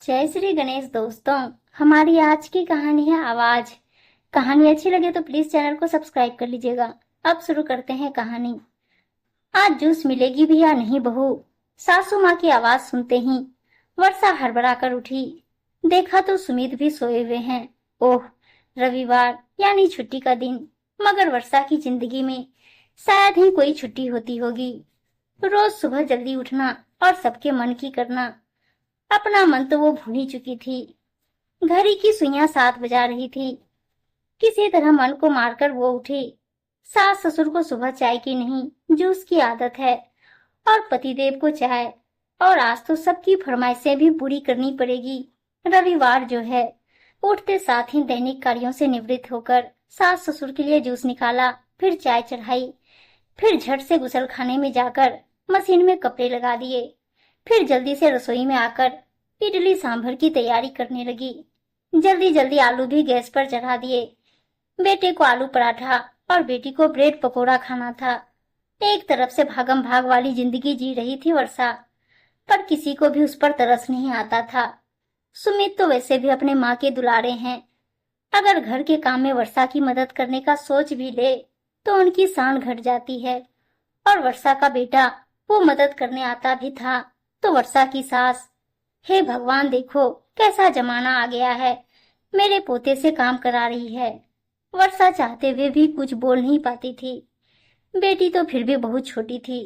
जय श्री गणेश दोस्तों। हमारी आज की कहानी है आवाज। कहानी अच्छी लगे तो प्लीज चैनल को सब्सक्राइब कर लीजिएगा। अब शुरू करते हैं कहानी। आज जूस मिलेगी भी या नहीं बहू? सासू माँ की आवाज सुनते ही वर्षा हड़बड़ा कर उठी। देखा तो सुमित भी सोए हुए हैं। ओह, रविवार यानी छुट्टी का दिन। मगर वर्षा की जिंदगी में शायद ही कोई छुट्टी होती होगी। रोज सुबह जल्दी उठना और सबके मन की करना, अपना मन तो वो भूल ही चुकी थी। घड़ी की सुइयां 7 बजा रही थी। किसी तरह मन को मारकर वो उठी। सास ससुर को सुबह चाय की नहीं जूस की आदत है और पतिदेव को चाय। और आज तो सबकी फरमाइशें भी पूरी करनी पड़ेगी। रविवार जो है। उठते साथ ही दैनिक कार्यों से निवृत्त होकर सास ससुर के लिए जूस निकाला, फिर चाय चढ़ाई, फिर झट से गुसलखाने में जाकर मशीन में कपड़े लगा दिए, फिर जल्दी से रसोई में आकर इडली सांभर की तैयारी करने लगी। जल्दी जल्दी आलू भी गैस पर चढ़ा दिए। बेटे को आलू पराठा और बेटी को ब्रेड पकोड़ा खाना था। एक तरफ से भागम भाग वाली जिंदगी जी रही थी वर्षा, पर किसी को भी उस पर तरस नहीं आता था। सुमित तो वैसे भी अपने माँ के दुलारे हैं। अगर घर के काम में वर्षा की मदद करने का सोच भी ले तो उनकी शान घट जाती है। और वर्षा का बेटा वो मदद करने आता भी था तो वर्षा की सास, हे भगवान देखो कैसा जमाना आ गया है, मेरे पोते से काम करा रही है। वर्षा चाहते हुए भी कुछ बोल नहीं पाती थी। बेटी तो फिर भी बहुत छोटी थी।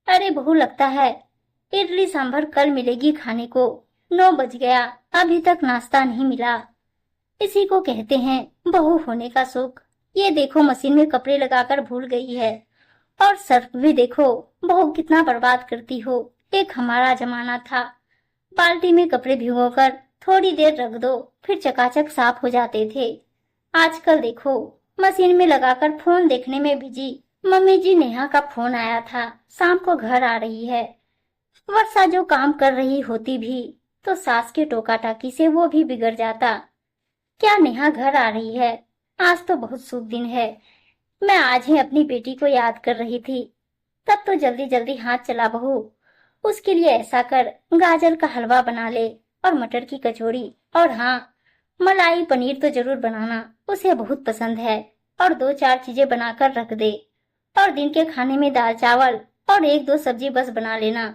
अरे बहू, लगता है इडली सांभर कल मिलेगी खाने को। 9 बज गया, अभी तक नाश्ता नहीं मिला। इसी को कहते हैं बहू होने का सुख। ये देखो मशीन में कपड़े लगाकर भूल गई है। और सर्फ भी देखो बहू कितना बर्बाद करती हो। एक हमारा जमाना था, बाल्टी में कपड़े भिगोकर थोड़ी देर रख दो, फिर चकाचक साफ हो जाते थे। आजकल देखो मशीन में लगाकर फोन देखने में बिजी। मम्मी जी, नेहा का फोन आया था, शाम को घर आ रही है। वर्षा जो काम कर रही होती भी तो सास के टोका टाकी से वो भी बिगड़ जाता। क्या नेहा घर आ रही है? आज तो बहुत शुभ दिन है। मैं आज ही अपनी बेटी को याद कर रही थी। तब तो जल्दी जल्दी हाथ चला बहू। उसके लिए ऐसा कर, गाजर का हलवा बना ले और मटर की कचौड़ी, और हाँ, मलाई पनीर तो जरूर बनाना, उसे बहुत पसंद है। और 2-4 चीजें बनाकर रख दे। और दिन के खाने में दाल चावल और 1-2 सब्जी बस बना लेना।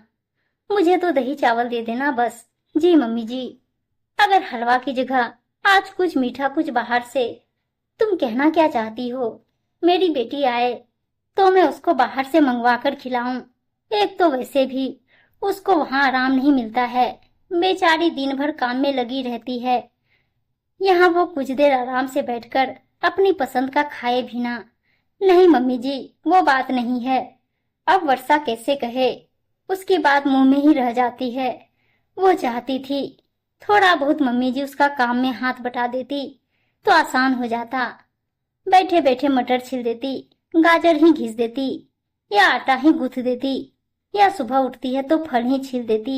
मुझे तो दही चावल दे देना बस। जी मम्मी जी। अगर हलवा की जगह आज कुछ मीठा, कुछ बाहर से। तुम कहना क्या चाहती हो? मेरी बेटी आए तो मैं उसको बाहर से मंगवा कर खिलाऊं? एक तो वैसे भी उसको वहां आराम नहीं मिलता है। बेचारी दिन भर काम में लगी रहती है। यहाँ वो कुछ देर आराम से बैठकर अपनी पसंद का खाए भी ना। नहीं मम्मी जी, वो बात नहीं है। अब वर्षा कैसे कहे, उसकी बात मुंह में ही रह जाती है। वो चाहती थी थोड़ा बहुत मम्मी जी उसका काम में हाथ बटा देती तो आसान हो जाता। बैठे बैठे मटर छिल देती, गाजर ही घिस देती, या आटा ही गूंथ देती, या सुबह उठती है तो फल ही छील देती।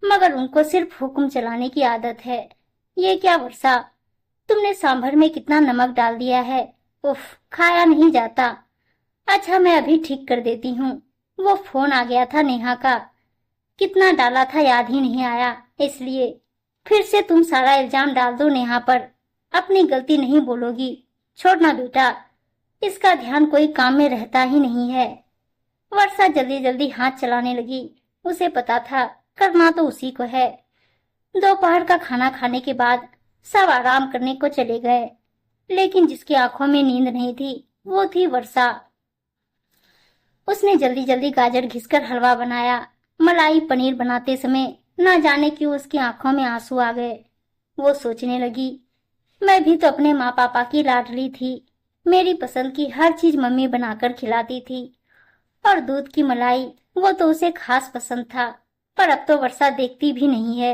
मगर उनको सिर्फ हुक्म चलाने की आदत है। ये क्या वर्षा, तुमने सांभर में कितना नमक डाल दिया है। उफ, खाया नहीं जाता। अच्छा, मैं अभी ठीक कर देती हूँ। वो फोन आ गया था नेहा का, कितना डाला था याद ही नहीं आया, इसलिए फिर से तुम सारा इल्जाम डाल दो नेहा पर। अपनी गलती नहीं बोलोगी? छोड़ना बेटा, इसका ध्यान कोई काम में रहता ही नहीं है। वर्षा जल्दी जल्दी हाथ चलाने लगी। उसे पता था करना तो उसी को है। दोपहर का खाना खाने के बाद सब आराम करने को चले गए, लेकिन जिसकी आंखों में नींद नहीं थी वो थी वर्षा। उसने जल्दी जल्दी गाजर घिसकर हलवा बनाया। मलाई पनीर बनाते समय न जाने क्यों उसकी आंखों में आंसू आ गए। वो सोचने लगी, मैं भी तो अपने माँ पापा की लाडली थी। मेरी पसंद की हर चीज मम्मी बनाकर खिलाती थी। और दूध की मलाई, वो तो उसे खास पसंद था। पर अब तो वर्षा देखती भी नहीं है।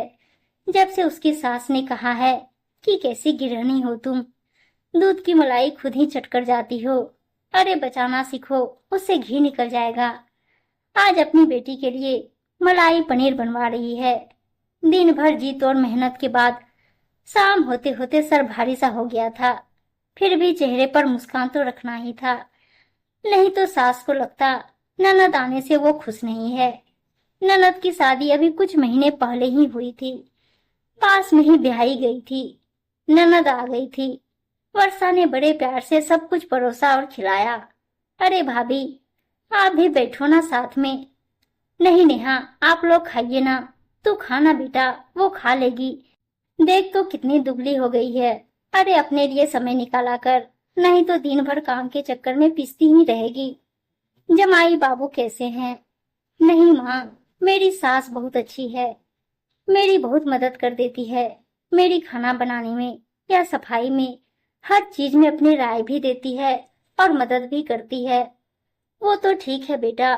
जब से उसकी सास ने कहा है कि कैसी गृहिणी हो तुम, दूध की मलाई खुद ही चटकर जाती हो। अरे बचाना सीखो, उससे घी निकल जाएगा। आज अपनी बेटी के लिए मलाई पनीर बनवा रही है। दिन भर जी तोड़ मेहनत के बाद शाम होते होते सर भारी सा हो गया था। फिर भी चेहरे पर मुस्कान तो रखना ही था, नहीं तो सास को लगता ननद आने से वो खुश नहीं है। ननद की शादी अभी कुछ महीने पहले ही हुई थी। पास में ही ब्याही गई थी, ननद आ गई थी। वर्षा ने बड़े प्यार से सब कुछ परोसा और खिलाया। अरे भाभी, आप भी बैठो ना साथ में। नहीं नेहा, आप लोग खाइए ना। तू खाना बेटा, वो खा लेगी। देख तो कितनी दुबली हो गई है। अरे अपने लिए समय निकाला कर, नहीं तो दिन भर काम के चक्कर में पिसती ही रहेगी। जमाई बाबू कैसे हैं? नहीं माँ, मेरी सास बहुत अच्छी है। मेरी बहुत मदद कर देती है। मेरी खाना बनाने में या सफाई में, हर चीज में अपनी राय भी देती है और मदद भी करती है। वो तो ठीक है बेटा,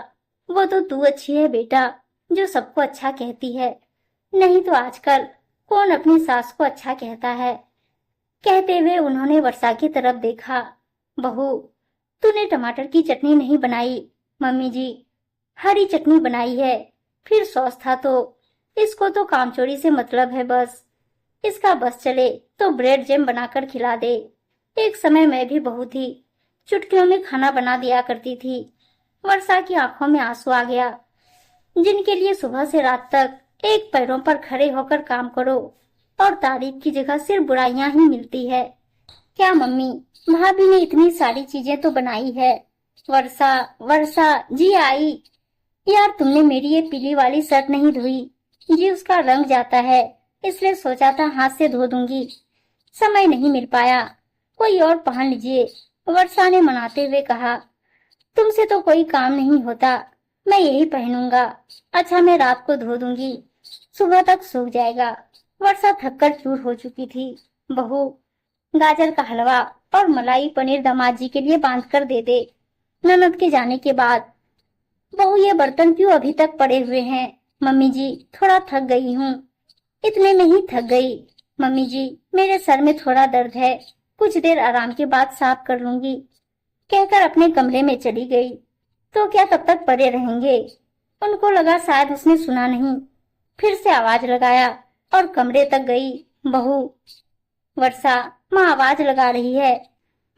वो तो तू अच्छी है बेटा, जो सबको अच्छा कहती है। नहीं तो आजकल कौन अपनी सास को अच्छा कहता है। कहते हुए उन्होंने वर्षा की तरफ देखा। बहू, तूने टमाटर की चटनी नहीं बनाई? मम्मी जी, हरी चटनी बनाई है। फिर सॉस था तो इसको तो कामचोरी से मतलब है बस। इसका बस चले तो ब्रेड जैम बनाकर खिला दे। एक समय मैं भी बहू थी, चुटकियों में खाना बना दिया करती थी। वर्षा की आंखों में आंसू आ गया। जिनके लिए सुबह से रात तक एक पैरों पर खड़े होकर काम करो और तारीफ की जगह सिर्फ बुराइयां ही मिलती है। क्या मम्मी, भाभी ने इतनी सारी चीजें तो बनाई है। वर्षा, वर्षा जी आई। यार तुमने मेरी ये पीली वाली शर्ट नहीं धोई जी, उसका रंग जाता है, इसलिए सोचा था हाथ से धो दूंगी। समय नहीं मिल पाया, कोई और पहन लीजिए, वर्षा ने मनाते हुए कहा। तुमसे तो कोई काम नहीं होता, मैं यही पहनूंगा। अच्छा, मैं रात को धो दूंगी, सुबह तक सूख जाएगा। वर्षा थककर चूर हो चुकी थी। बहू, गाजर का हलवा और मलाई पनीर दामाद जी के लिए बांध कर दे दे। ननद के जाने के बाद बहू, ये बर्तन क्यों अभी तक पड़े हुए हैं? मम्मी जी, थोड़ा थक गई हूँ। इतने में ही थक गई? मम्मी जी, मेरे सर में थोड़ा दर्द है, कुछ देर आराम के बाद साफ कर लूंगी, कहकर अपने कमरे में चली गई। तो क्या तब तक पड़े रहेंगे? उनको लगा शायद उसने सुना नहीं। फिर से आवाज लगाया और कमरे तक गई। बहू, वर्षा, माँ आवाज लगा रही है।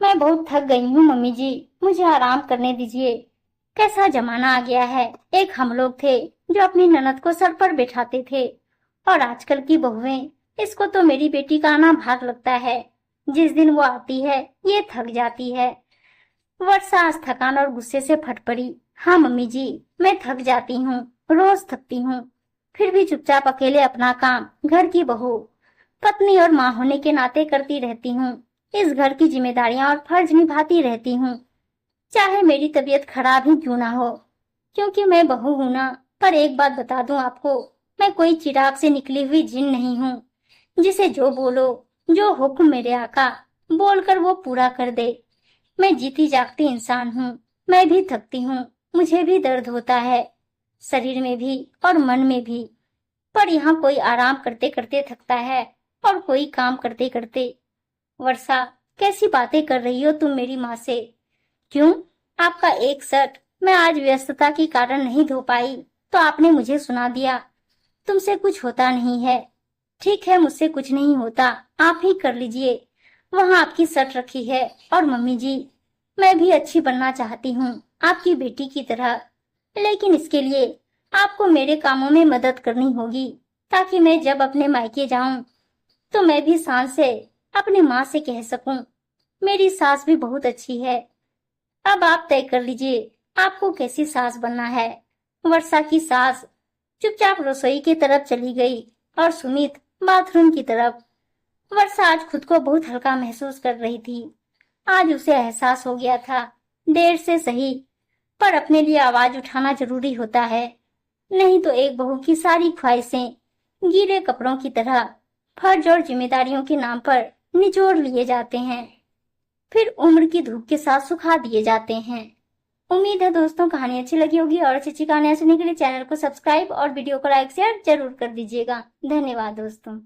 मैं बहुत थक गई हूँ मम्मी जी, मुझे आराम करने दीजिए। कैसा जमाना आ गया है। एक हम लोग थे जो अपनी ननद को सर पर बैठाते थे, और आजकल की बहुएं, इसको तो मेरी बेटी का आना भाग लगता है। जिस दिन वो आती है ये थक जाती है। वर्षा आज थकान और गुस्से से फट पड़ी। हाँ मम्मी जी, मैं थक जाती हूँ, रोज थकती हूँ, फिर भी चुपचाप अकेले अपना काम घर की बहू, पत्नी और माँ होने के नाते करती रहती हूँ। इस घर की जिम्मेदारियां और फर्ज निभाती रहती हूँ, चाहे मेरी तबीयत खराब ही क्यों ना हो, क्योंकि मैं बहू हूं ना। पर एक बात बता दूं आपको, मैं कोई चिराग से निकली हुई जिन नहीं हूँ, जिसे जो बोलो, जो हुक्म मेरे आका बोलकर वो पूरा कर दे। मैं जीती जागती इंसान हूँ, मैं भी थकती हूँ, मुझे भी दर्द होता है, शरीर में भी और मन में भी। पर यहाँ कोई आराम करते करते थकता है और कोई काम करते करते। वर्षा, कैसी बातें कर रही हो तुम मेरी माँ से? क्यों? आपका एक शर्ट मैं आज व्यस्तता के कारण नहीं धो पाई तो आपने मुझे सुना दिया। तुमसे कुछ होता नहीं है। ठीक है, मुझसे कुछ नहीं होता, आप ही कर लीजिए। वहाँ आपकी शर्ट रखी है। और मम्मी जी, मैं भी अच्छी बनना चाहती हूँ, आपकी बेटी की तरह, लेकिन इसके लिए आपको मेरे कामों में मदद करनी होगी, ताकि मैं जब अपने मायके जाऊं तो मैं भी शान से अपनी माँ से कह सकूं, मेरी सास भी बहुत अच्छी है। अब आप तय कर लीजिए, आपको कैसी सास बनना है। वर्षा की सास चुपचाप रसोई की तरफ चली गई और सुमित बाथरूम की तरफ। वर्षा आज खुद को बहुत हल्का महसूस कर रही थी। आज उसे एहसास हो गया था, देर से सही, पर अपने लिए आवाज उठाना जरूरी होता है। नहीं तो एक बहू की सारी ख्वाहिशें गीले कपड़ों की तरह फर्ज और जिम्मेदारियों के नाम पर निचोड़ लिए जाते हैं, फिर उम्र की धूप के साथ सुखा दिए जाते हैं। उम्मीद है दोस्तों कहानी अच्छी लगी होगी, और अच्छी कहानियां सुनने के लिए चैनल को सब्सक्राइब और वीडियो को लाइक शेयर जरूर कर दीजिएगा। धन्यवाद दोस्तों।